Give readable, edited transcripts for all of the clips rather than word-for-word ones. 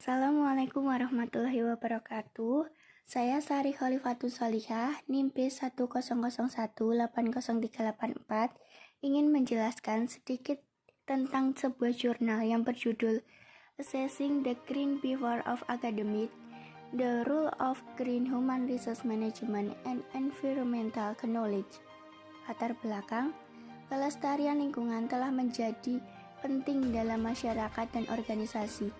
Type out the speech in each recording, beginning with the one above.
Assalamualaikum warahmatullahi wabarakatuh. Saya Sari Khalifatus Sholihah, NIM B1001803844, ingin menjelaskan sedikit tentang sebuah jurnal yang berjudul Assessing the Green Power of Academic, The Role of Green Human Resource Management and Environmental Knowledge. Latar belakang, kelestarian lingkungan telah menjadi penting dalam masyarakat dan organisasi.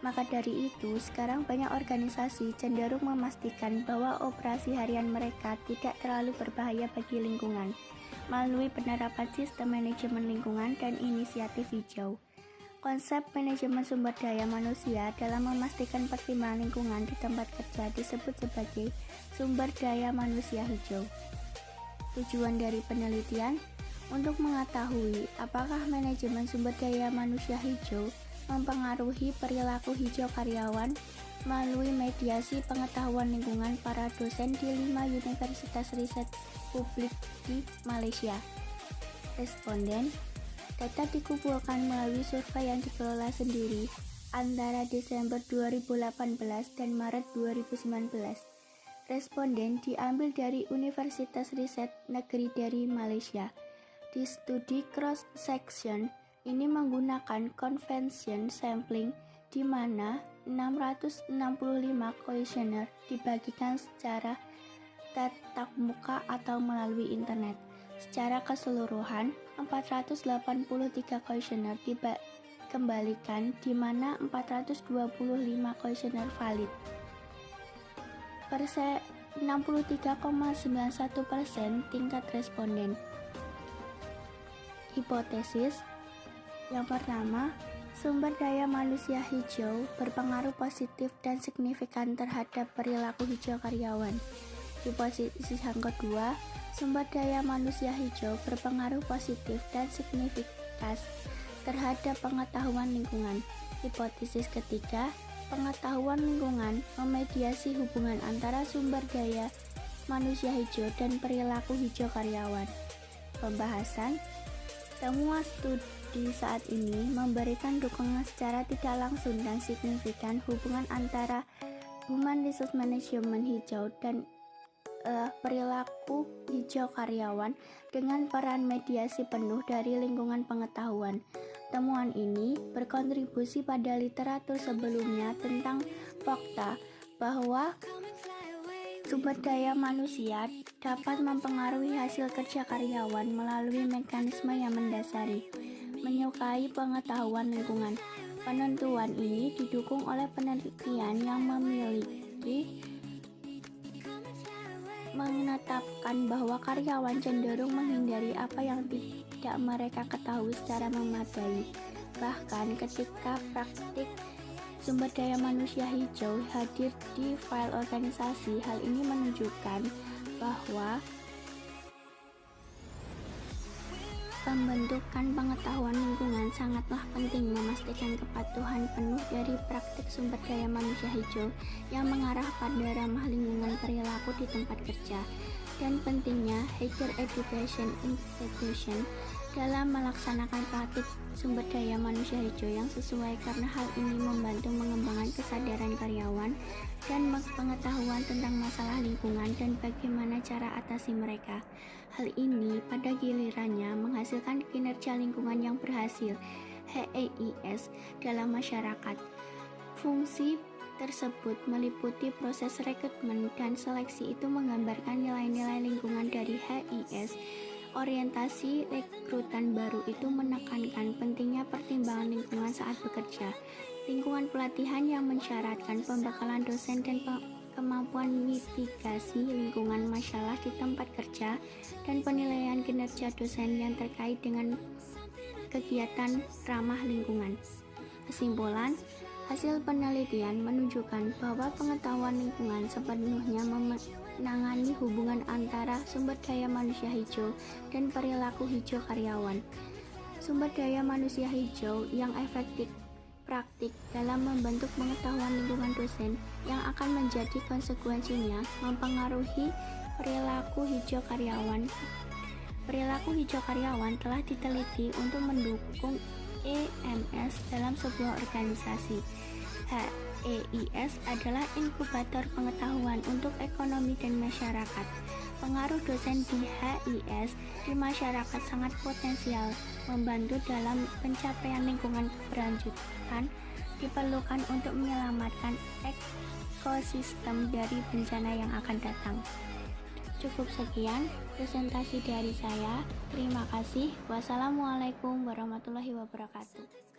Maka dari itu, sekarang banyak organisasi cenderung memastikan bahwa operasi harian mereka tidak terlalu berbahaya bagi lingkungan melalui penerapan sistem manajemen lingkungan dan inisiatif hijau. Konsep manajemen sumber daya manusia dalam memastikan pertimbangan lingkungan di tempat kerja disebut sebagai sumber daya manusia hijau. Tujuan dari penelitian untuk mengetahui apakah manajemen sumber daya manusia hijau mempengaruhi perilaku hijau karyawan melalui mediasi pengetahuan lingkungan para dosen di 5 universitas riset publik di Malaysia. Responden, data dikumpulkan melalui survei yang dikelola sendiri antara Desember 2018 dan Maret 2019. Responden diambil dari Universitas Riset Negeri dari Malaysia. Di studi cross-section ini menggunakan convention sampling di mana 665 kuesioner dibagikan secara tatap muka atau melalui internet. Secara keseluruhan, 483 kuesioner dikembalikan di mana 425 kuesioner valid. 63,91% tingkat responden. Hipotesis yang pertama, sumber daya manusia hijau berpengaruh positif dan signifikan terhadap perilaku hijau karyawan. Hipotesis yang kedua, sumber daya manusia hijau berpengaruh positif dan signifikan terhadap pengetahuan lingkungan. Hipotesis ketiga, pengetahuan lingkungan memediasi hubungan antara sumber daya manusia hijau dan perilaku hijau karyawan. Pembahasan, temuan studi saat ini memberikan dukungan secara tidak langsung dan signifikan hubungan antara Human Resource Management hijau dan perilaku hijau karyawan dengan peran mediasi penuh dari lingkungan pengetahuan. Temuan ini berkontribusi pada literatur sebelumnya tentang fakta bahwa sumber daya manusia dapat mempengaruhi hasil kerja karyawan melalui mekanisme yang mendasari menyukai pengetahuan lingkungan. Penentuan ini didukung oleh penelitian yang menetapkan bahwa karyawan cenderung menghindari apa yang tidak mereka ketahui secara memadai. Bahkan ketika praktik sumber daya manusia hijau hadir di file organisasi, hal ini menunjukkan bahwa pembentukan pengetahuan lingkungan sangatlah penting memastikan kepatuhan penuh dari praktik sumber daya manusia hijau yang mengarah pada ramah lingkungan perilaku di tempat kerja, dan pentingnya higher education institution dalam melaksanakan praktik sumber daya manusia hijau yang sesuai, karena hal ini membantu mengembangkan kesadaran karyawan dan pengetahuan tentang masalah lingkungan dan bagaimana cara atasi mereka. Hal ini pada gilirannya menghasilkan kinerja lingkungan yang berhasil (HEIS) dalam masyarakat. Fungsi tersebut meliputi proses rekrutmen dan seleksi, itu menggambarkan nilai-nilai lingkungan dari HEIS. Orientasi rekrutan baru itu menekankan pentingnya pertimbangan lingkungan saat bekerja. Lingkungan pelatihan yang mensyaratkan pembekalan dosen dan kemampuan mitigasi lingkungan masalah di tempat kerja, dan penilaian kinerja dosen yang terkait dengan kegiatan ramah lingkungan. Kesimpulan, hasil penelitian menunjukkan bahwa pengetahuan lingkungan sepenuhnya menangani hubungan antara sumber daya manusia hijau dan perilaku hijau karyawan. Sumber daya manusia hijau yang efektif praktik dalam membentuk pengetahuan lingkungan dosen yang akan menjadi konsekuensinya mempengaruhi perilaku hijau karyawan. Perilaku hijau karyawan telah diteliti untuk mendukung EMS dalam sebuah organisasi. HEIS adalah inkubator pengetahuan untuk ekonomi dan masyarakat. Pengaruh dosen di HIS di masyarakat sangat potensial, membantu dalam pencapaian lingkungan keberlanjutan diperlukan untuk menyelamatkan ekosistem dari bencana yang akan datang. Cukup sekian presentasi dari saya. Terima kasih. Wassalamualaikum warahmatullahi wabarakatuh.